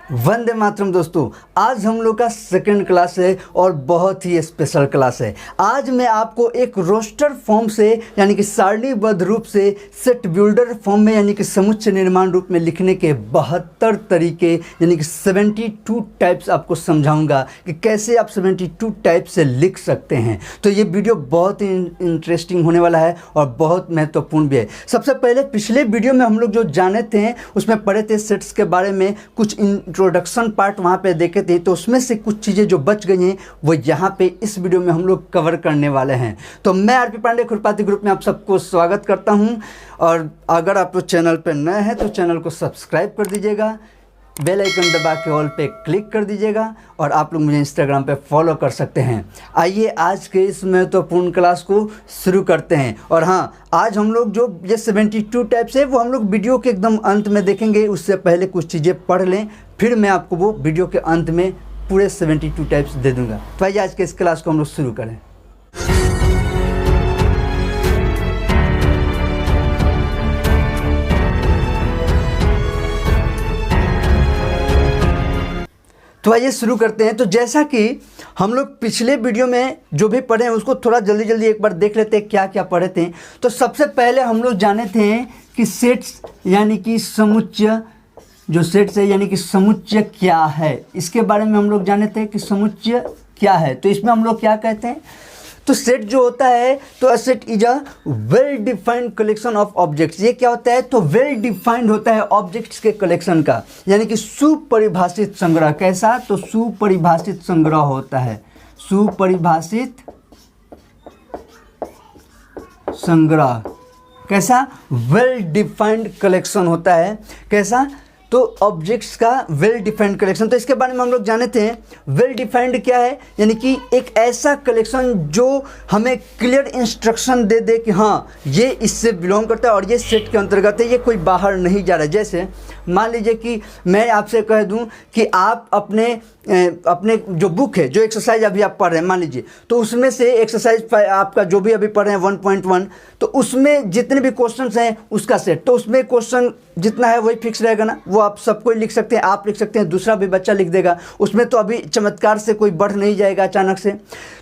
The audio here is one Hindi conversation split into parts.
वंदे मातरम दोस्तों, आज हम लोग का सेकंड क्लास है और बहुत ही स्पेशल क्लास है। आज मैं आपको एक रोस्टर फॉर्म से यानी कि सारणीबद्ध रूप से सेट बिल्डर फॉर्म में यानी कि समुच्चय निर्माण रूप में लिखने के 72 तरीके यानी कि 72 टाइप्स आपको समझाऊंगा कि कैसे आप 72 टाइप से लिख सकते हैं। तो ये वीडियो बहुत ही इंटरेस्टिंग होने वाला है और बहुत महत्वपूर्ण भी है। सबसे पहले पिछले वीडियो में हम लोग जो जाने थे उसमें पढ़े थे सेट्स के बारे में, कुछ इंट्रोडक्शन पार्ट वहाँ पे देखे थे, तो उसमें से कुछ चीज़ें जो बच गई हैं वो यहाँ पे इस वीडियो में हम लोग कवर करने वाले हैं। तो मैं आरपी पांडे खुरपाती ग्रुप में आप सबको स्वागत करता हूँ। और अगर आप लोग चैनल पर नए हैं तो चैनल को सब्सक्राइब कर दीजिएगा, बेल आइकन दबा के ऑल पे क्लिक कर दीजिएगा और आप लोग मुझे इंस्टाग्राम पे फॉलो कर सकते हैं। आइए आज के इस महत्वपूर्ण क्लास को शुरू करते हैं। और हाँ, आज हम लोग जो ये 72 टाइप्स है वो हम लोग वीडियो के एकदम अंत में देखेंगे। उससे पहले कुछ चीज़ें पढ़ लें, फिर मैं आपको वो वीडियो के अंत में पूरे 72 टाइप्स दे दूँगा। तो आइए आज के इस क्लास को हम लोग शुरू करें। तो आइए शुरू करते हैं। तो जैसा कि हम लोग पिछले वीडियो में जो भी पढ़े हैं उसको थोड़ा जल्दी जल्दी एक बार देख लेते हैं क्या क्या पढ़े थे। तो सबसे पहले हम लोग जाने थे कि सेट्स यानी कि समुच्चय, जो सेट्स है यानी कि समुच्चय क्या है, इसके बारे में हम लोग जाने थे कि समुच्चय क्या है। तो इसमें हम लोग क्या कहते हैं, तो सेट जो होता है तो set is a well defined collection of objects. ये क्या होता है, तो वेल डिफाइंड होता है ऑब्जेक्ट्स के कलेक्शन का, यानी कि सुपरिभाषित संग्रह। कैसा, तो सुपरिभाषित संग्रह होता है, सुपरिभाषित संग्रह। कैसा, वेल डिफाइंड कलेक्शन होता है। कैसा, तो ऑब्जेक्ट्स का वेल डिफाइंड कलेक्शन। तो इसके बारे में हम लोग जाने थे वेल डिफाइंड क्या है, यानी कि एक ऐसा कलेक्शन जो हमें क्लियर इंस्ट्रक्शन दे दे कि हाँ ये इससे बिलोंग करता है और ये सेट के अंतर्गत है, ये कोई बाहर नहीं जा रहा है। जैसे मान लीजिए कि मैं आपसे कह दूं कि आप अपने जो बुक है, जो एक्सरसाइज अभी आप पढ़ रहे हैं मान लीजिए, तो उसमें से एक्सरसाइज आपका जो भी अभी पढ़ रहे हैं 1.1, तो उसमें जितने भी क्वेश्चंस हैं उसका सेट, तो उसमें क्वेश्चन जितना है वही फिक्स रहेगा ना, वो आप सबको लिख सकते हैं, आप लिख सकते हैं, दूसरा भी बच्चा लिख देगा। उसमें तो अभी चमत्कार से कोई बढ़ नहीं जाएगा अचानक से।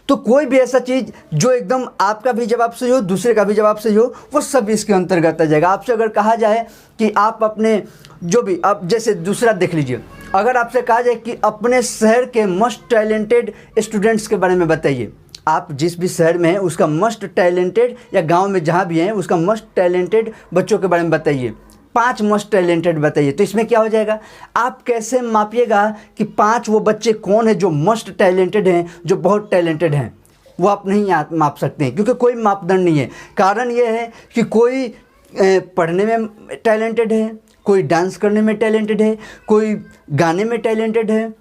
तो कोई भी ऐसा चीज़ जो एकदम आपका भी जवाब सही हो, दूसरे का भी जवाब सही हो, वो सब इसके अंतर्गत आ जाएगा। आपसे अगर कहा जाए कि आप अपने जो भी, आप जैसे दूसरा देख लीजिए, अगर आपसे कहा जाए कि अपने शहर के मोस्ट टैलेंटेड स्टूडेंट्स के बारे में बताइए, आप जिस भी शहर में हैं उसका मोस्ट टैलेंटेड, या गांव में जहां भी हैं उसका मोस्ट टैलेंटेड बच्चों के बारे में बताइए, 5 मोस्ट टैलेंटेड बताइए। तो इसमें क्या हो जाएगा, आप कैसे मापिएगा कि 5 वो बच्चे कौन है जो मोस्ट टैलेंटेड हैं, जो बहुत टैलेंटेड हैं, वो आप नहीं माप सकते हैं क्योंकि कोई मापदंड नहीं है। कारण ये है कि कोई पढ़ने में टैलेंटेड है, कोई डांस करने में टैलेंटेड है, कोई गाने में टैलेंटेड है,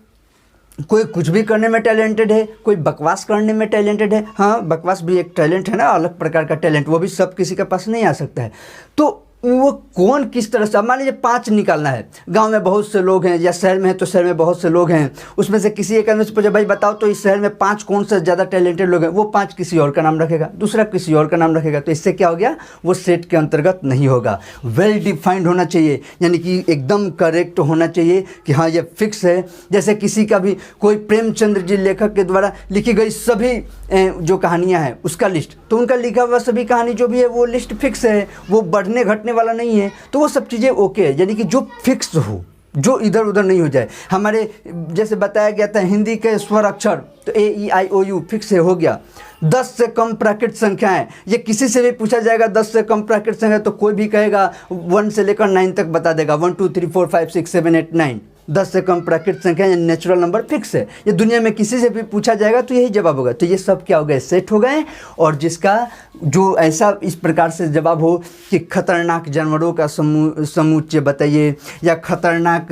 कोई कुछ भी करने में टैलेंटेड है, कोई बकवास करने में टैलेंटेड है। हाँ, बकवास भी एक टैलेंट है ना, अलग प्रकार का टैलेंट, वो भी सब किसी के पास नहीं आ सकता है। तो वो कौन किस तरह से, मान लीजिए 5 निकालना है, गांव में बहुत से लोग हैं या शहर में है तो शहर में बहुत से लोग हैं, उसमें से किसी एक आदमी से पूछे भाई बताओ तो इस शहर में 5 कौन से ज़्यादा टैलेंटेड लोग हैं, वो 5 किसी और का नाम रखेगा, दूसरा किसी और का नाम रखेगा। तो इससे क्या हो गया, वो सेट के अंतर्गत नहीं होगा। वेल डिफाइंड होना चाहिए, यानी कि एकदम करेक्ट होना चाहिए कि हाँ ये फिक्स है। जैसे किसी का भी कोई प्रेमचंद्र जी लेखक के द्वारा लिखी गई सभी जो कहानियाँ हैं उसका लिस्ट, तो उनका लिखा हुआ सभी कहानी जो भी है वो लिस्ट फिक्स है, वो बढ़ने घटने वाला नहीं है। तो वो सब चीज़ें ओके है, यानी कि जो फिक्स हो, जो इधर उधर नहीं हो जाए। हमारे जैसे बताया गया था हिंदी के स्वर अक्षर, तो AEIOU फिक्स है, हो गया। 10 से कम प्राकृत संख्याएं, ये किसी से भी पूछा जाएगा 10 से कम प्राकृत संख्या तो कोई भी कहेगा 1 से लेकर 9 तक बता देगा, 1 2 3 4 5 6 7 8 9। 10 से कम प्राकृत संख्या या नेचुरल नंबर फिक्स है, ये दुनिया में किसी से भी पूछा जाएगा तो यही जवाब होगा। तो ये सब क्या हो गए, सेट हो गए। और जिसका जो ऐसा इस प्रकार से जवाब हो कि खतरनाक जानवरों का समुच्चय बताइए, या खतरनाक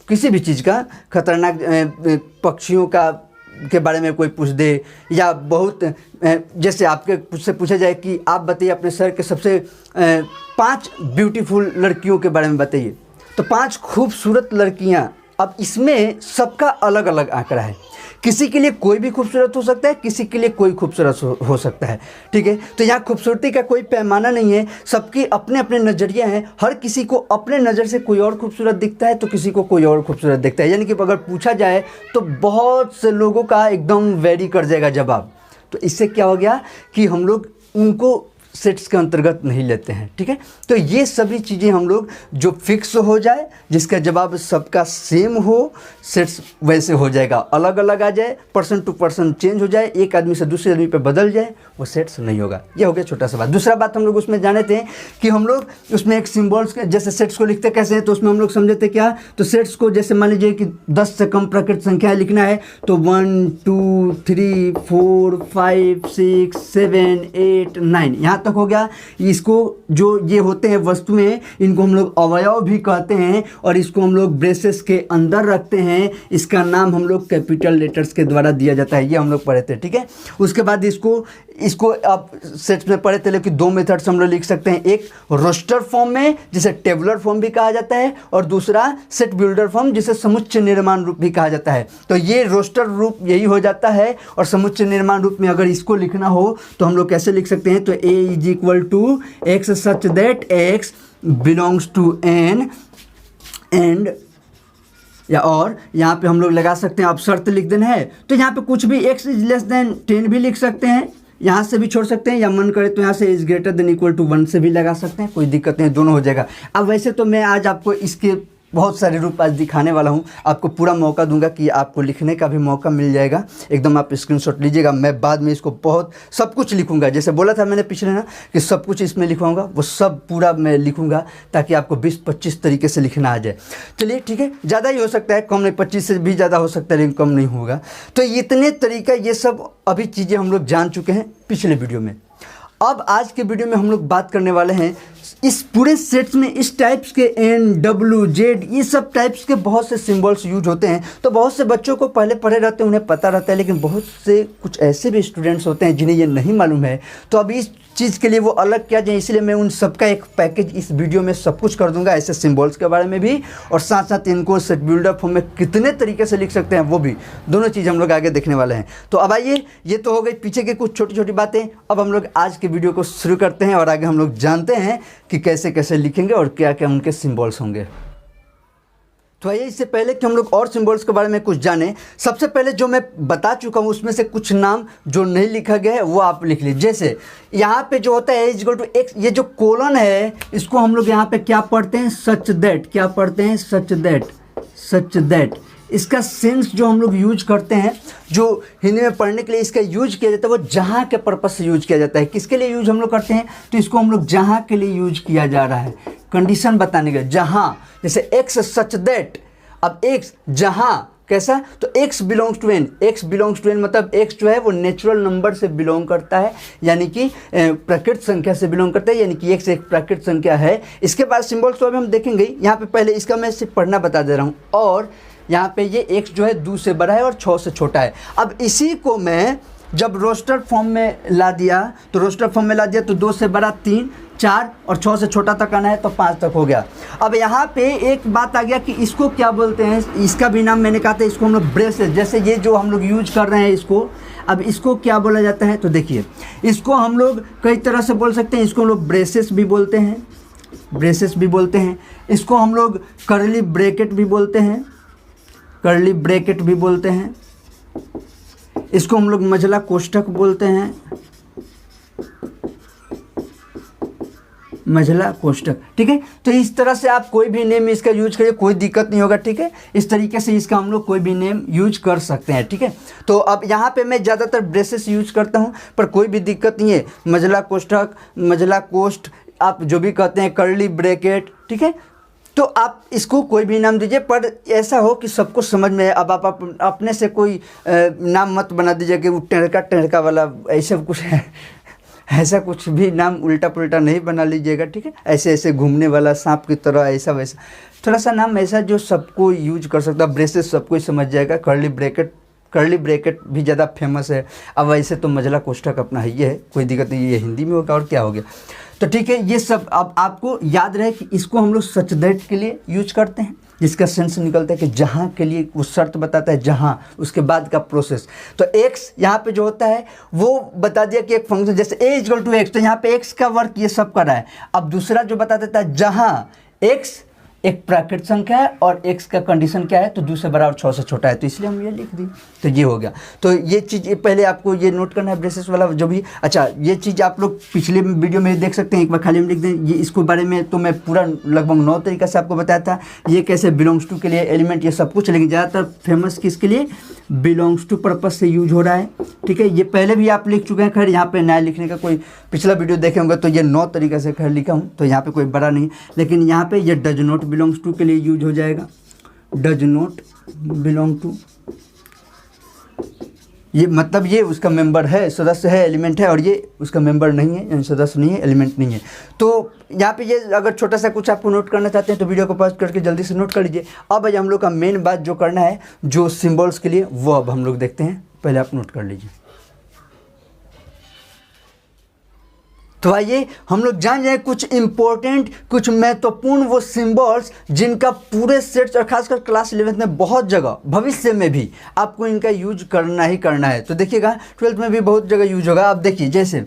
किसी भी चीज़ का, खतरनाक पक्षियों का के बारे में कोई पूछ दे, या बहुत जैसे आपके से पूछा जाए कि आप बताइए अपने शहर के सबसे 5 ब्यूटीफुल लड़कियों के बारे में बताइए, तो 5 खूबसूरत लड़कियां अब इसमें सबका अलग अलग आंकड़ा है, किसी के लिए कोई भी खूबसूरत हो सकता है, किसी के लिए कोई खूबसूरत हो सकता है, ठीक है। तो यहाँ खूबसूरती का कोई पैमाना नहीं है, सबकी अपने अपने नज़रिए हैं, हर किसी को अपने नज़र से कोई और खूबसूरत दिखता है तो किसी को कोई और खूबसूरत दिखता है। यानी कि अगर पूछा जाए तो बहुत से लोगों का एकदम वेरी कर जाएगा जवाब। तो इससे क्या हो गया कि हम लोग उनको सेट्स के अंतर्गत नहीं लेते हैं, ठीक है। तो ये सभी चीज़ें हम लोग जो फिक्स हो जाए, जिसका जवाब सबका सेम हो, सेट्स वैसे हो जाएगा, अलग अलग आ जाए, पर्सन टू पर्सन चेंज हो जाए, एक आदमी से दूसरे आदमी पे बदल जाए, वो सेट्स नहीं होगा। ये हो गया छोटा सा बात। दूसरा बात हम लोग उसमें जाने थे कि हम लोग उसमें एक सिम्बॉल्स के जैसे सेट्स को लिखते कैसे हैं, तो उसमें हम लोग समझे थे क्या, तो सेट्स को जैसे मान लीजिए कि 10 से कम प्राकृत संख्या लिखना है तो 1 2 3 4 5 6 7 8 9 यहाँ तक हो गया। इसको जो ये होते हैं वस्तुएं, इनको हम लोग अवयव भी कहते हैं और इसको हम लोग ब्रेसेस के अंदर रखते हैं। इसका नाम हम लोग कैपिटल लेटर्स के द्वारा दिया जाता है, ये हम लोग पढ़े थे, ठीक है। उसके बाद इसको आप सेट्स में पढ़े थे, लेकिन दो मेथड से हम लोग लिख सकते हैं, एक रोस्टर फॉर्म में जिसे टेबुलर फॉर्म भी कहा जाता है और दूसरा सेट बिल्डर फॉर्म जिसे समुच्चय निर्माण रूप भी कहा जाता है। तो ये रोस्टर रूप यही हो जाता है और समुच्चय निर्माण रूप में अगर इसको लिखना हो तो हम लोग कैसे लिख सकते हैं, तो A is equal to x such that x belongs to n and या और यहाँ पे हम लोग लगा सकते हैं, आप शर्त लिख देना है तो यहाँ पे कुछ भी x इज लेस देन 10 भी लिख सकते हैं, यहाँ से भी छोड़ सकते हैं, या मन करे तो यहाँ से is greater than equal to 1 से भी लगा सकते हैं, कोई दिक्कत नहीं, दोनों हो जाएगा। अब वैसे तो मैं आज आपको इसके बहुत सारे रूप आज दिखाने वाला हूँ, आपको पूरा मौका दूंगा कि आपको लिखने का भी मौका मिल जाएगा, एकदम आप स्क्रीनशॉट लीजिएगा। मैं बाद में इसको बहुत सब कुछ लिखूंगा, जैसे बोला था मैंने पिछले ना कि सब कुछ इसमें लिखवाऊंगा, वो सब पूरा मैं लिखूंगा ताकि आपको 20-25 तरीके से लिखना आ जाए। चलिए ठीक है, ज़्यादा ही हो सकता है, कम नहीं, 25 से भी ज़्यादा हो सकता है लेकिन कम नहीं होगा। तो इतने तरीका ये सब अभी चीज़ें हम लोग जान चुके हैं पिछले वीडियो में। अब आज के वीडियो में हम लोग बात करने वाले हैं इस पूरे सेट्स में इस टाइप्स के N, W, Z ये सब टाइप्स के बहुत से सिंबल्स यूज होते हैं। तो बहुत से बच्चों को पहले पढ़े रहते हैं, उन्हें पता रहता है, लेकिन बहुत से कुछ ऐसे भी स्टूडेंट्स होते हैं जिन्हें ये नहीं मालूम है। तो अभी इस चीज़ के लिए वो अलग क्या जाए, इसलिए मैं उन सबका एक पैकेज इस वीडियो में सब कुछ कर दूंगा, ऐसे सिंबल्स के बारे में भी और साथ साथ इनको सेट बिल्डर फॉर्म में कितने तरीके से लिख सकते हैं वो भी, दोनों चीज़ हम लोग आगे देखने वाले हैं। तो अब आइए, ये तो हो गई पीछे की कुछ छोटी छोटी बातें। अब हम लोग आज के वीडियो को शुरू करते हैं और आगे हम लोग जानते हैं कि कैसे कैसे लिखेंगे और क्या क्या उनके सिंबल्स होंगे। तो आइए, इससे पहले कि हम लोग और सिंबल्स के बारे में कुछ जानें, सबसे पहले जो मैं बता चुका हूँ उसमें से कुछ नाम जो नहीं लिखा गया है वो आप लिख लीजिए। जैसे यहाँ पे जो होता है इक्वल टू एक्स, ये जो कोलन है इसको हम लोग यहाँ पे क्या पढ़ते हैं, सच दैट। क्या पढ़ते हैं, सच दैट, सच दैट। इसका सेंस जो हम लोग यूज करते हैं, जो हिंदी में पढ़ने के लिए इसका यूज किया जाता है, वो जहाँ के पर्पस से यूज किया जाता है। किसके लिए यूज हम लोग करते हैं, तो इसको हम लोग जहाँ के लिए यूज किया जा रहा है, कंडीशन बताने के लिए, जहाँ। जैसे एक्स सच दैट, अब एक्स जहाँ कैसा, तो x belongs to n, x belongs to n मतलब x जो है वो नेचुरल नंबर से बिलोंग करता है, यानी कि प्राकृत संख्या से बिलोंग करता है, यानी कि x एक प्राकृत संख्या है। इसके बाद सिंबल्स तो अभी हम देखेंगे, यहाँ पे पहले इसका मैं सिर्फ पढ़ना बता दे रहा हूँ। और यहाँ पे ये x जो है 2 से बड़ा है और 6 से छोटा है। अब इसी को मैं जब रोस्टर फॉर्म में ला दिया, तो रोस्टर फॉर्म में ला दिया तो 2 से बड़ा 3, 4 और 6 से छोटा तक आना है तो 5 तक हो गया। अब यहाँ पे एक बात आ गया कि इसको क्या बोलते हैं, इसका भी नाम मैंने कहा था, इसको हम लोग ब्रेसेस, जैसे ये जो हम लोग यूज कर रहे हैं इसको, अब इसको क्या बोला जाता है, तो देखिए इसको हम लोग कई तरह से बोल सकते हैं। इसको हम लोग ब्रेसेस भी बोलते हैं, ब्रेसेस भी बोलते हैं। इसको हम लोग कर्ली ब्रैकेट भी बोलते हैं, कर्ली ब्रैकेट भी बोलते हैं। इसको हम लोग मझला कोष्ठक बोलते हैं, मझला कोष्ठक, ठीक है। तो इस तरह से आप कोई भी नेम इसका यूज करिए, कोई दिक्कत नहीं होगा, ठीक है। इस तरीके से इसका हम लोग कोई भी नेम यूज कर सकते हैं, ठीक है। तो अब यहाँ पे मैं ज़्यादातर ब्रेसेस यूज करता हूँ, पर कोई भी दिक्कत नहीं है, मझला कोष्ठक, मझला कोष्ठ, आप जो भी कहते हैं, कर्ली ब्रैकेट, ठीक है। तो आप इसको कोई भी नाम दीजिए, पर ऐसा हो कि सबको समझ में। अब आप अपने से कोई नाम मत बना दीजिए कि वो टेढ़का वाला, ऐसा कुछ है, ऐसा कुछ भी नाम उल्टा पुल्टा नहीं बना लीजिएगा, ठीक है। ऐसे ऐसे घूमने वाला सांप की तरह, ऐसा वैसा थोड़ा सा नाम ऐसा जो सबको यूज कर सकता है। ब्रेसेस सबको ही समझ जाएगा, कर्ली ब्रैकेट, कर्ली ब्रैकेट भी ज़्यादा फेमस है। अब वैसे तो मझला कोष्ठक अपना ही है, कोई दिक्कत नहीं, ये हिंदी में होगा और क्या हो गया। तो ठीक है, ये सब अब आपको याद रहे कि इसको हम लोग सच दैट के लिए यूज करते हैं, जिसका सेंस निकलता है कि जहाँ के लिए वो शर्त बताता है, जहाँ, उसके बाद का प्रोसेस। तो एक्स यहाँ पे जो होता है वो बता दिया कि एक फंक्शन जैसे ए इक्वल टू एक्स, तो यहाँ पे एक्स का वर्क ये सब कर रहा है। अब दूसरा जो बता देता है जहाँ एक्स एक प्राकृत संख्या है और एक्स का कंडीशन क्या है, तो 2 से बड़ा और 6 से छोटा है, तो इसलिए हम ये लिख दी, तो ये हो गया। तो ये चीज़ पहले आपको ये नोट करना है, ब्रेसेस वाला जो भी। अच्छा, ये चीज़ आप लोग पिछले वीडियो में देख सकते हैं, एक बार खाली में लिख दें ये, इसको बारे में तो मैं पूरा लगभग 9 तरीका से आपको बताया था, ये कैसे बिलोंग्स टू के लिए एलिमेंट ये सब कुछ, लेकिन ज़्यादातर फेमस किसके लिए, बिलोंग्स टू पर्पज से यूज हो रहा है, ठीक है। ये पहले भी आप लिख चुके हैं, खैर यहाँ पे नया लिखने का कोई पिछला वीडियो देखे होंगे तो ये 9 तरीके से खैर लिखा हूँ, तो यहाँ पे कोई बड़ा नहीं, लेकिन यहाँ पे ये डज नॉट बिलोंग्स टू के लिए यूज हो जाएगा, डज नॉट बिलोंग टू, ये मतलब ये उसका मेंबर है, सदस्य है, एलिमेंट है, और ये उसका मेंबर नहीं है, यानी सदस्य नहीं है, एलिमेंट नहीं है। तो यहाँ पे ये अगर छोटा सा कुछ आपको नोट करना चाहते हैं तो वीडियो को पॉज करके जल्दी से नोट कर लीजिए। अब हम लोग का मेन बात जो करना है जो सिंबल्स के लिए, वो अब हम लोग देखते हैं, पहले आप नोट कर लीजिए। तो आइए हम लोग जान जाए कुछ इंपॉर्टेंट, कुछ महत्वपूर्ण वो सिंबल्स जिनका पूरे सेट्स और खासकर क्लास 11th में बहुत जगह, भविष्य में भी आपको इनका यूज करना ही करना है। तो देखिएगा 12th में भी बहुत जगह यूज होगा। अब देखिए जैसे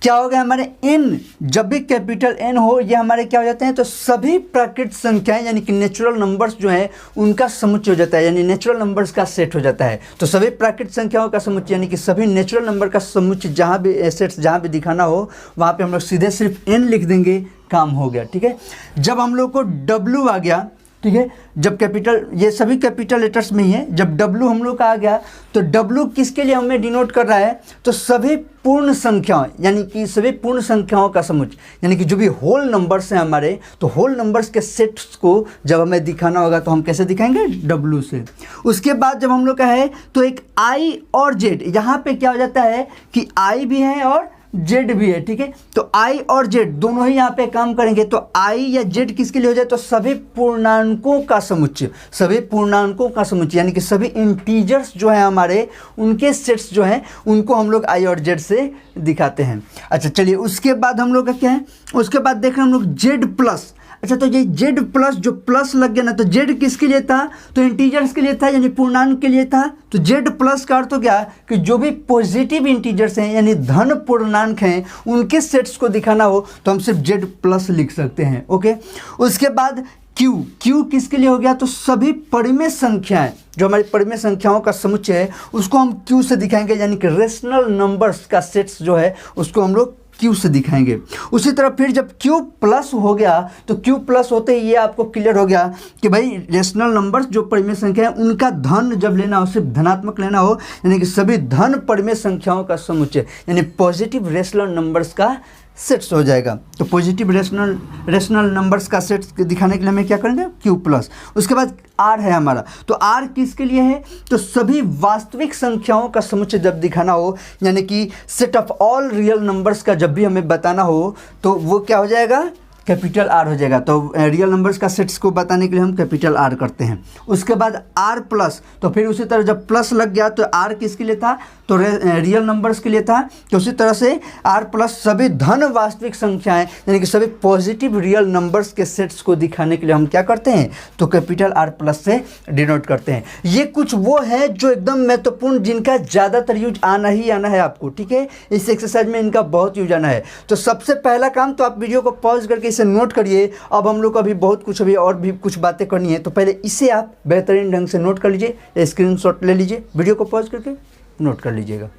क्या हो गया हमारे एन, जब भी कैपिटल एन हो ये हमारे क्या हो जाते हैं, तो सभी प्राकृत संख्याएं यानी कि नेचुरल नंबर्स जो हैं उनका समुच्चय हो जाता है, यानी नेचुरल नंबर्स का सेट हो जाता है। तो सभी प्राकृत संख्याओं का समुच्चय यानी कि सभी नेचुरल नंबर का समुच्चय जहाँ भी सेट्स जहाँ भी दिखाना हो वहाँ पे हम लोग सीधे सिर्फ एन लिख देंगे, काम हो गया, ठीक है। जब हम लोग को डब्ल्यू आ गया, ठीक है, जब कैपिटल, ये सभी कैपिटल लेटर्स में ही है, जब डब्ल्यू हम लोग का आ गया तो डब्ल्यू किसके लिए हमें डिनोट कर रहा है, तो सभी पूर्ण संख्याओं यानी कि सभी पूर्ण संख्याओं का समुच्चय, यानी कि जो भी होल नंबर्स हैं हमारे, तो होल नंबर्स के सेट्स को जब हमें दिखाना होगा तो हम कैसे दिखाएंगे, डब्ल्यू से। उसके बाद जब हम लोग का है तो एक आई और जेड, यहाँ पे क्या हो जाता है कि आई भी है और जेड भी है, ठीक है। तो आई और जेड दोनों ही यहाँ पे काम करेंगे, तो आई या जेड किसके लिए हो जाए, तो सभी पूर्णांकों का समुच्चय, सभी पूर्णांकों का समुच्चय यानी कि सभी इंटीजर्स जो है हमारे उनके सेट्स जो हैं उनको हम लोग आई और जेड से दिखाते हैं। अच्छा चलिए, उसके बाद हम लोग का क्या है, उसके बाद देख रहे हैं हम लोग जेड प्लस। अच्छा, तो ये जेड प्लस जो प्लस लग गया ना, तो जेड किसके लिए था, तो इंटीजर्स के लिए था, यानी पूर्णांक के लिए था। तो जेड प्लस का अर्थ हो गया कि जो भी पॉजिटिव इंटीजर्स हैं यानी धन पूर्णांक हैं उनके सेट्स को दिखाना हो तो हम सिर्फ जेड प्लस लिख सकते हैं, ओके। उसके बाद क्यू, क्यू किसके लिए हो गया, तो सभी परिमेय संख्याएं, जो हमारी परिमेय संख्याओं का समुच्चय है उसको हम क्यू से दिखाएंगे, यानी कि रेशनल नंबर्स का सेट्स जो है उसको हम लोग क्यू से दिखाएंगे। उसी तरह फिर जब क्यू प्लस हो गया तो क्यू प्लस होते ही ये आपको क्लियर हो गया कि भाई रेशनल नंबर्स जो परिमेय संख्या है उनका धन जब लेना हो, सिर्फ धनात्मक लेना हो, यानी कि सभी धन परिमेय संख्याओं का समुच्चय यानी पॉजिटिव रेशनल नंबर्स का सेट्स हो जाएगा। तो पॉजिटिव रेशनल नंबर्स का सेट्स दिखाने के लिए हमें क्या करेंगे, क्यू प्लस। उसके बाद आर है हमारा, तो आर किसके लिए है, तो सभी वास्तविक संख्याओं का समुच्चय जब दिखाना हो यानी कि set of all real numbers का जब भी हमें बताना हो तो वो क्या हो जाएगा, कैपिटल आर हो जाएगा। तो रियल नंबर्स का सेट्स को बताने के लिए हम कैपिटल आर करते हैं। उसके बाद आर प्लस, तो फिर उसी तरह जब प्लस लग गया तो आर किसके लिए था, तो रियल नंबर्स के लिए था। तो उसी तरह से आर प्लस सभी धन वास्तविक संख्याएं यानी कि सभी पॉजिटिव रियल नंबर्स के सेट्स को दिखाने के लिए हम क्या करते हैं, तो कैपिटल आर प्लस से डिनोट करते हैं। ये कुछ वो है जो एकदम महत्वपूर्ण, जिनका ज़्यादातर यूज आना ही आना है आपको, ठीक है। इस एक्सरसाइज में इनका बहुत यूज आना है। तो सबसे पहला काम तो आप वीडियो को पॉज करके इसे नोट करिए। अब हम लोग को अभी बहुत कुछ, अभी और भी कुछ बातें करनी है, तो पहले इसे आप बेहतरीन ढंग से नोट कर लीजिए, स्क्रीनशॉट ले लीजिए, वीडियो को पॉज करके नोट कर लीजिएगा।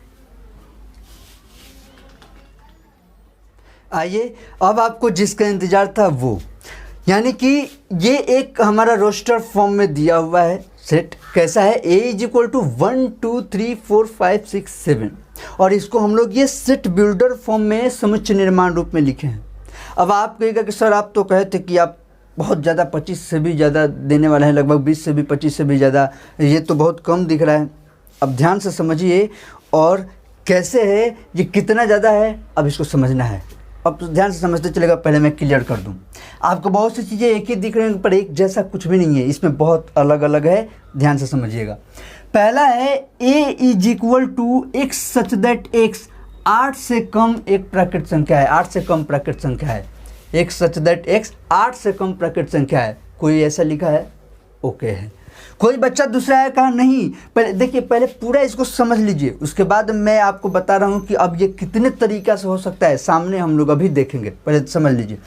आइए अब आपको जिसका इंतजार था वो, यानी कि ये एक हमारा रोस्टर फॉर्म में दिया हुआ है सेट। कैसा है, ए इज इक्वल टू 1 2 3 4 5 6 7, और इसको हम लोग ये सेट बिल्डर फॉर्म में समुच्चय निर्माण रूप में लिखे हैं। अब आप कहेगा कि सर आप तो कहे थे कि आप बहुत ज़्यादा 25 से भी ज़्यादा देने वाले हैं, लगभग 20 से भी 25 से भी ज़्यादा, ये तो बहुत कम दिख रहा है। अब ध्यान से समझिए और कैसे है, ये कितना ज़्यादा है, अब इसको समझना है। अब तो ध्यान से समझते चलेगा, पहले मैं क्लियर कर दूं। आपको बहुत सी चीज़ें एक ही दिख रही हैं पर एक जैसा कुछ भी नहीं है, इसमें बहुत अलग अलग है, ध्यान से समझिएगा। पहला है A is equal to x such that X 8 से कम एक प्राकृत संख्या है, 8 से कम प्राकृत संख्या है। एक्स सच दैट एक्स 8 से कम प्राकृत संख्या है। कोई ऐसा लिखा है, ओके है। कोई बच्चा दूसरा है कहा नहीं। पहले देखिए, पहले पूरा इसको समझ लीजिए, उसके बाद मैं आपको बता रहा हूँ कि अब ये कितने तरीक़ा से हो सकता है, सामने हम लोग अभी देखेंगे। पहले समझ लीजिए,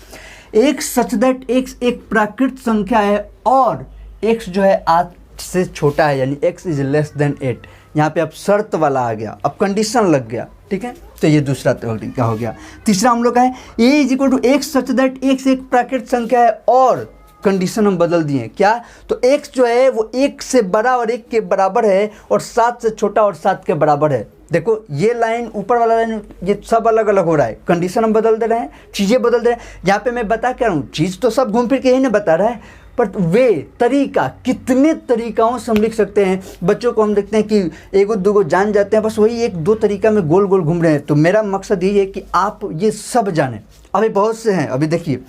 एक सच दैट x एक प्राकृत संख्या है और x जो है 8 से छोटा है, यानी x इज लेस देन 8। यहाँ पे अब शर्त वाला आ गया, अब कंडीशन लग गया, ठीक है। तो ये दूसरा तरीका हो गया। तीसरा हम लोग का है a is equal to x such that x एक प्राकृत संख्या है और कंडीशन हम बदल दिए, क्या? तो x जो है वो 1 से बड़ा और 1 के बराबर है और 7 से छोटा और 7 के बराबर है। देखो ये लाइन, ऊपर वाला लाइन, ये सब अलग अलग हो रहा है, कंडीशन हम बदल दे रहे हैं, चीज़ें बदल दे रहे हैं। यहाँ पे मैं बता क्या रहा हूँ, चीज़ तो सब घूम फिर के यही ना बता रहा है, बट वे तरीका, कितने तरीकाओं से हम लिख सकते हैं। बच्चों को हम देखते हैं कि एगो दूगो जान जाते हैं, बस वही 1-2 तरीका में गोल गोल घूम रहे हैं। तो मेरा मकसद ये है कि आप ये सब जानें। अभी बहुत से हैं, अभी देखिए,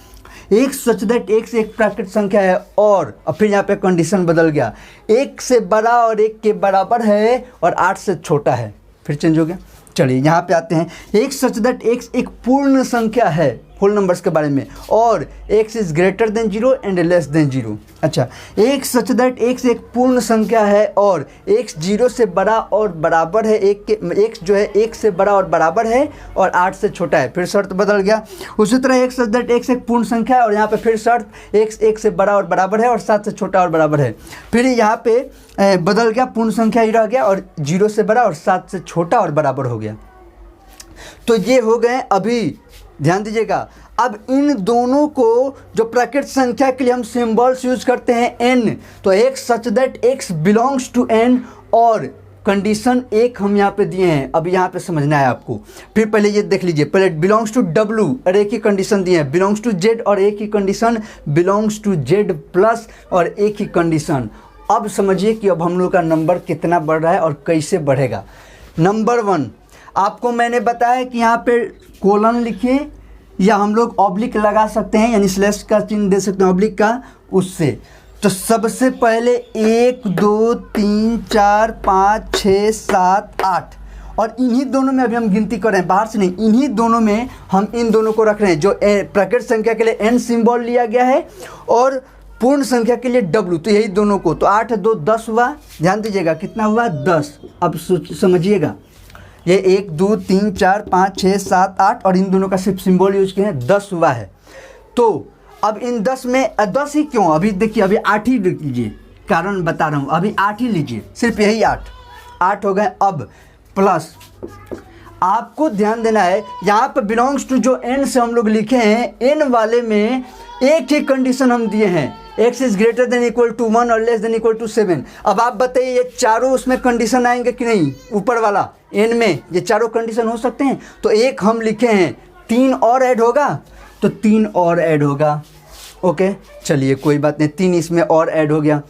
एक सच दैट x एक प्राकृत संख्या है और अब फिर यहाँ पे कंडीशन बदल गया, 1 से बड़ा और 1 के बराबर है और 8 से छोटा है, फिर चेंज हो गया। चलिए यहाँ पे आते हैं, एक सच दैट x एक पूर्ण संख्या है, होल नंबर्स के बारे में, और x is greater then 0 and less than 0। अच्छा, एक सच दैट x एक पूर्ण संख्या है और x 0 से बड़ा और बराबर है 1 के, x जो है 1 से बड़ा और बराबर है और 8 से छोटा है, फिर शर्त बदल गया। उसी तरह एक सच दैट x एक पूर्ण संख्या है और यहाँ पे फिर शर्त x 1 से बड़ा और बराबर है और 7 से छोटा और बराबर है, फिर यहाँ पे बदल गया, पूर्ण संख्या ही रह गया और 0 से बड़ा और 7 से छोटा और बराबर हो गया। तो ये हो गए। अभी ध्यान दीजिएगा, अब इन दोनों को जो प्राकृत संख्या के लिए हम सिंबल्स यूज करते हैं n, तो एक such that x belongs to n और कंडीशन 1 हम यहाँ पे दिए हैं। अब यहाँ पे समझना है आपको। फिर पहले ये देख लीजिए, पहले बिलोंग्स टू w और एक ही कंडीशन दिए हैं, बिलोंग्स टू z और एक ही condition, belongs to z plus और एक ही कंडीशन। अब समझिए कि अब हम लोग का नंबर कितना बढ़ रहा है और कैसे बढ़ेगा। नंबर 1, आपको मैंने बताया कि यहाँ पे कोलन लिखिए या हम लोग ऑब्लिक लगा सकते हैं, यानी स्लैश का चिन्ह दे सकते हैं ऑब्लिक का, उससे। तो सबसे पहले 1 2 3 4 5 6 7 8 और इन्हीं दोनों में अभी हम गिनती कर रहे हैं, बाहर से नहीं, इन्हीं दोनों में हम इन दोनों को रख रहे हैं। जो प्राकृत संख्या के लिए n सिंबल लिया गया है और पूर्ण संख्या के लिए w, तो यही दोनों को। तो 8 2 10 हुआ, ध्यान दीजिएगा कितना हुआ 10। अब समझिएगा, ये 1 2 3 4 5 6 7 8 और इन दोनों का सिर्फ सिंबल यूज किए हैं, 10 हुआ है। तो अब इन 10 में 10 ही क्यों, अभी देखिए, अभी 8 ही लीजिए, कारण बता रहा हूँ, अभी 8 ही लीजिए, सिर्फ यही 8 हो गए। अब प्लस आपको ध्यान देना है, यहाँ पर बिलोंग्स टू जो n से हम लोग लिखे हैं, n वाले में एक ही कंडीशन हम दिए हैं, x is greater than equal to 1 और लेस देन इक्वल टू 7। अब आप बताइए ये चारों उसमें कंडीशन आएंगे कि नहीं, ऊपर वाला n में ये चारों कंडीशन हो सकते हैं। तो एक हम लिखे हैं, 3 और ऐड होगा, तो 3 और ऐड होगा। ओके, चलिए कोई बात नहीं, 3 इसमें और ऐड हो गया।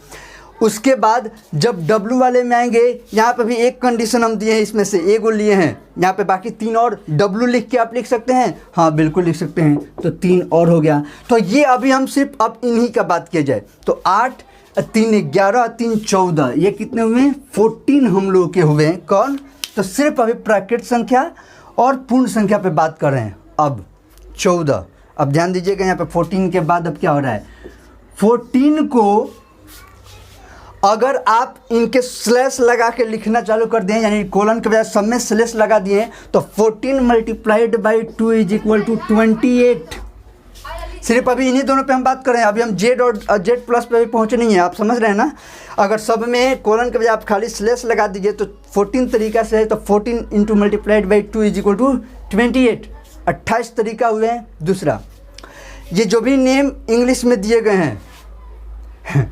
उसके बाद जब W वाले में आएंगे, यहाँ पे भी एक कंडीशन हम दिए हैं, इसमें से एगो लिए हैं, यहाँ पे बाकी 3 और, W लिख के आप लिख सकते हैं, हाँ बिल्कुल लिख सकते हैं, तो 3 और हो गया। तो ये अभी हम सिर्फ अब इन्हीं का बात किया जाए, तो 8 3 11 3 14, ये कितने हुए? 14 हम लोग के हुए हैं। कौन? तो सिर्फ अभी प्राकृत संख्या और पूर्ण संख्या पे बात कर रहे हैं। अब 14, अब ध्यान दीजिएगा, यहाँ पे 14 के बाद अब क्या हो रहा है, 14 को अगर आप इनके स्लैश लगा के लिखना चालू कर दें, यानी कोलन के बजाय सब में स्लैश लगा दिए, तो 14 multiplied by 2 is equal to 28। सिर्फ अभी इन्हीं दोनों पे हम बात कर रहे हैं, अभी हम जेड और जेड प्लस पे भी पहुंचे नहीं हैं, आप समझ रहे हैं ना। अगर सब में कोलन के बजाय आप खाली स्लैश लगा दीजिए तो 14 तरीका से है, तो 14 into multiplied by 2 is equal to 28, 28 तरीका हुए हैं। दूसरा, ये जो भी नेम इंग्लिश में दिए गए हैं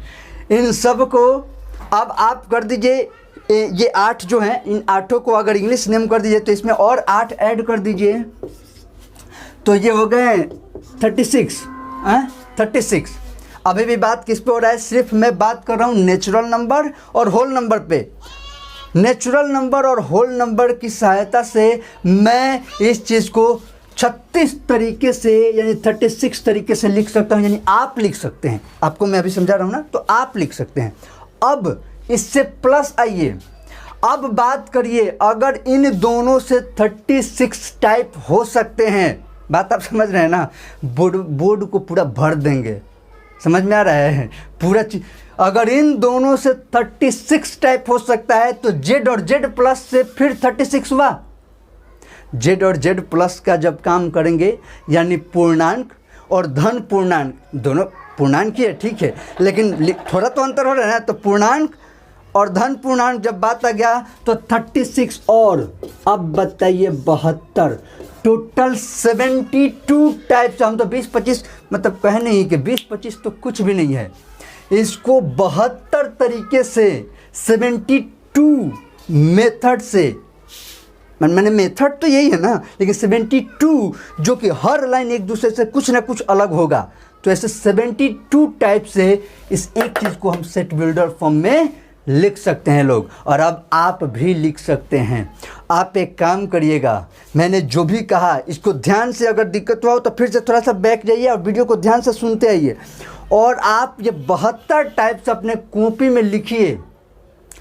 इन सब को अब आप कर दीजिए, ये 8 जो हैं, इन 8 को अगर इंग्लिश नेम कर दीजिए तो इसमें और 8 ऐड कर दीजिए, तो ये हो गए 36। 36। अभी भी बात किस पे हो रहा है, सिर्फ मैं बात कर रहा हूँ नेचुरल नंबर और होल नंबर पे। नेचुरल नंबर और होल नंबर की सहायता से मैं इस चीज़ को 36 तरीके से, यानी 36 तरीके से लिख सकता हूँ, यानी आप लिख सकते हैं। आपको मैं अभी समझा रहा हूँ ना, तो आप लिख सकते हैं। अब इससे प्लस आइए, अब बात करिए, अगर इन दोनों से 36 टाइप हो सकते हैं, बात आप समझ रहे हैं ना, बोर्ड को पूरा भर देंगे, समझ में आ रहा है पूरा चीज। अगर इन दोनों से 36 टाइप हो सकता है तो Z और Z प्लस से फिर 36 हुआ। Z और Z प्लस का जब काम करेंगे यानी पूर्णांक और धन पूर्णांक, दोनों पूर्णांक ही है ठीक है, लेकिन थोड़ा तो अंतर हो रहा है ना। तो पूर्णांक और धन पूर्णांक जब बात आ गया तो 36 और अब बताइए 72, टोटल 72 टाइप्स। हम तो 20-25 मतलब कहे नहीं कि 20-25 तो कुछ भी नहीं है, इसको 72 तरीके से 72 मेथड से, मैंने मेथड तो यही है ना, लेकिन 72 जो कि हर लाइन एक दूसरे से कुछ ना कुछ अलग होगा। तो ऐसे 72 टाइप से इस एक चीज़ को हम सेट बिल्डर फॉर्म में लिख सकते हैं लोग। और अब आप भी लिख सकते हैं। आप एक काम करिएगा, मैंने जो भी कहा इसको ध्यान से, अगर दिक्कत हुआ हो तो फिर से थोड़ा सा बैक जाइए और वीडियो को ध्यान से सुनते आइए। और आप ये 72 टाइप्स अपने कॉपी में लिखिए,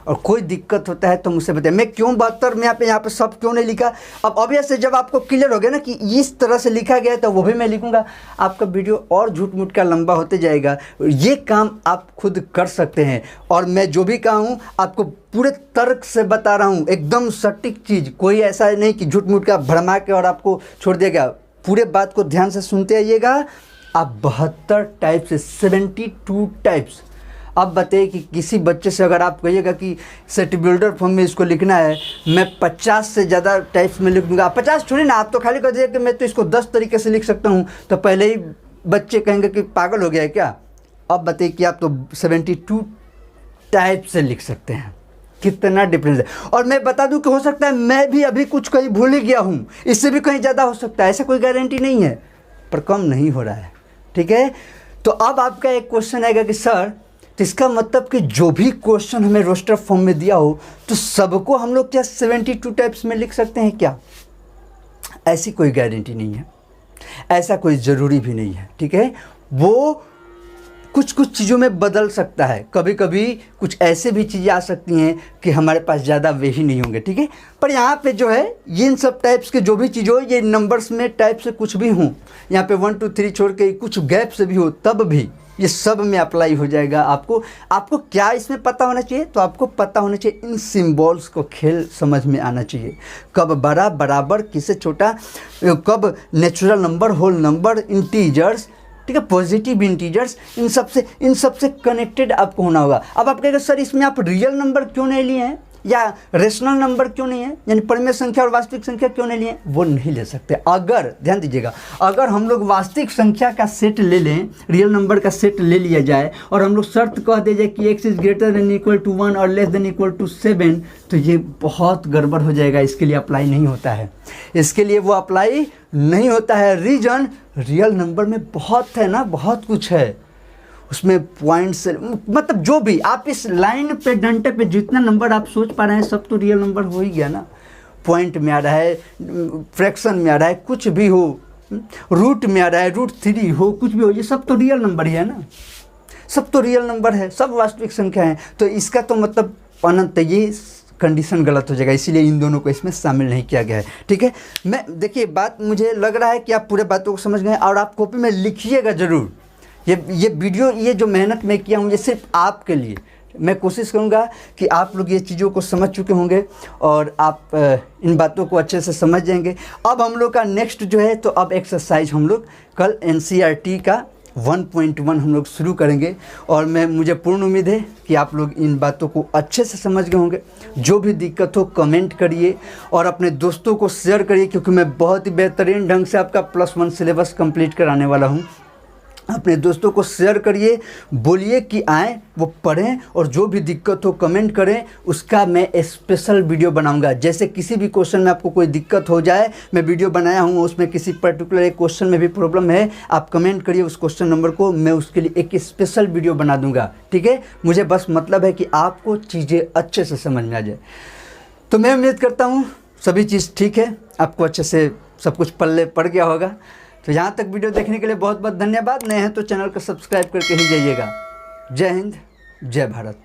और कोई दिक्कत होता है तो मुझसे बताइए। मैं क्यों 72 में यहाँ पे सब क्यों नहीं लिखा, अब ऑब्वियस है जब आपको क्लियर हो गया ना कि इस तरह से लिखा गया है तो वो भी मैं लिखूंगा। आपका वीडियो और झूठ मूठ का लंबा होते जाएगा। ये काम आप खुद कर सकते हैं। और मैं जो भी कहा हूँ आपको पूरे तर्क से बता रहा हूँ, एकदम सटीक चीज़, कोई ऐसा नहीं कि झूठ मूठ का भरमा के और आपको छोड़ देगा। पूरे बात को ध्यान से सुनते आइएगा। आप 72 टाइप से 72 टाइप्स। अब बताइए कि किसी बच्चे से अगर आप कहिएगा कि सेट बिल्डर फॉर्म में इसको लिखना है, मैं 50 से ज़्यादा टाइप्स में लिख दूँगा। 50 छोड़िए ना, आप तो खाली कह दीजिए कि मैं तो इसको 10 तरीके से लिख सकता हूँ, तो पहले ही बच्चे कहेंगे कि पागल हो गया है क्या। अब बताइए कि आप तो 72 टाइप से लिख सकते हैं, कितना डिफरेंस है। और मैं बता दूं कि हो सकता है मैं भी अभी कुछ कहीं भूल ही गया हूँ, इससे भी कहीं ज़्यादा हो सकता है, ऐसा कोई गारंटी नहीं है, पर कम नहीं हो रहा है। ठीक है, तो अब आपका एक क्वेश्चन आएगा कि सर तो इसका मतलब कि जो भी क्वेश्चन हमें रोस्टर फॉर्म में दिया हो तो सबको हम लोग क्या 72 टाइप्स में लिख सकते हैं क्या? ऐसी कोई गारंटी नहीं है, ऐसा कोई ज़रूरी भी नहीं है। ठीक है, वो कुछ कुछ चीज़ों में बदल सकता है। कभी कभी कुछ ऐसे भी चीज़ें आ सकती हैं कि हमारे पास ज़्यादा वे ही नहीं होंगे। ठीक है, पर यहाँ पे जो है ये इन सब टाइप्स के जो भी चीज़ हो, ये नंबर्स में टाइप से कुछ भी हों, यहाँ पे 1 2 3 छोड़ के कुछ गैप से भी हो, तब भी ये सब में अप्लाई हो जाएगा। आपको क्या इसमें पता होना चाहिए? तो आपको पता होना चाहिए इन सिंबल्स को, खेल समझ में आना चाहिए। कब बड़ा, बराबर, किससे छोटा, कब natural number, whole number, integers, ठीक है, पॉजिटिव इंटीजर्स, इन सबसे कनेक्टेड आपको होना होगा। अब आप कहेंगे सर इसमें आप रियल नंबर क्यों नहीं लिए हैं या रेशनल नंबर क्यों नहीं है, यानी परिमेय संख्या और वास्तविक संख्या क्यों नहीं लिए? वो नहीं ले सकते। अगर ध्यान दीजिएगा, अगर हम लोग वास्तविक संख्या का सेट ले लें, रियल नंबर का सेट ले लिया जाए और हम लोग शर्त कह दे जाए कि x is greater than equal to 1 और लेस देन इक्वल टू 7, तो ये बहुत गड़बड़ हो जाएगा। इसके लिए अप्लाई नहीं होता है, इसके लिए वो अप्लाई नहीं होता है। रीजन, रियल नंबर में बहुत है ना, बहुत कुछ है उसमें, पॉइंट्स, मतलब जो भी आप इस लाइन पे डंटे पे जितना नंबर आप सोच पा रहे हैं सब तो रियल नंबर हो ही गया ना। पॉइंट में आ रहा है, फ्रैक्शन में आ रहा है, कुछ भी हो, रूट में आ रहा है, √3 हो, कुछ भी हो, ये सब तो रियल नंबर ही है ना, सब तो रियल नंबर है, सब वास्तविक संख्या है। तो इसका तो मतलब अनंत, ये कंडीशन गलत हो जाएगा, इसीलिए इन दोनों को इसमें शामिल नहीं किया गया है। ठीक है, मैं देखिए बात, मुझे लग रहा है कि आप पूरे बातों को समझ गए और आप कॉपी में लिखिएगा ज़रूर। ये वीडियो, ये जो मेहनत मैं किया हूँ ये सिर्फ आपके लिए। मैं कोशिश करूँगा कि आप लोग ये चीज़ों को समझ चुके होंगे और आप इन बातों को अच्छे से समझ जाएंगे। अब हम लोग का नेक्स्ट जो है, तो अब एक्सरसाइज हम लोग कल NCERT का 1.1 हम लोग शुरू करेंगे और मुझे पूर्ण उम्मीद है कि आप लोग इन बातों को अच्छे से समझ गए होंगे। जो भी दिक्कत हो कमेंट करिए और अपने दोस्तों को शेयर करिए, क्योंकि मैं बहुत ही बेहतरीन ढंग से आपका +1 सिलेबस कंप्लीट कराने वाला हूँ। अपने दोस्तों को शेयर करिए, बोलिए कि आएँ वो पढ़ें, और जो भी दिक्कत हो कमेंट करें, उसका मैं स्पेशल वीडियो बनाऊंगा। जैसे किसी भी क्वेश्चन में आपको कोई दिक्कत हो जाए, मैं वीडियो बनाया हूँ, उसमें किसी पर्टिकुलर एक क्वेश्चन में भी प्रॉब्लम है, आप कमेंट करिए उस क्वेश्चन नंबर को, मैं उसके लिए एक स्पेशल वीडियो बना दूंगा। ठीक है, मुझे बस मतलब है कि आपको चीज़ें अच्छे से समझ में आ जाए। तो मैं उम्मीद करता हूँ सभी चीज़ ठीक है, आपको अच्छे से सब कुछ पल्ले पड़ गया होगा। तो यहाँ तक वीडियो देखने के लिए बहुत बहुत धन्यवाद। नए हैं तो चैनल को सब्सक्राइब करके ही जाइएगा। जय हिंद, जय भारत।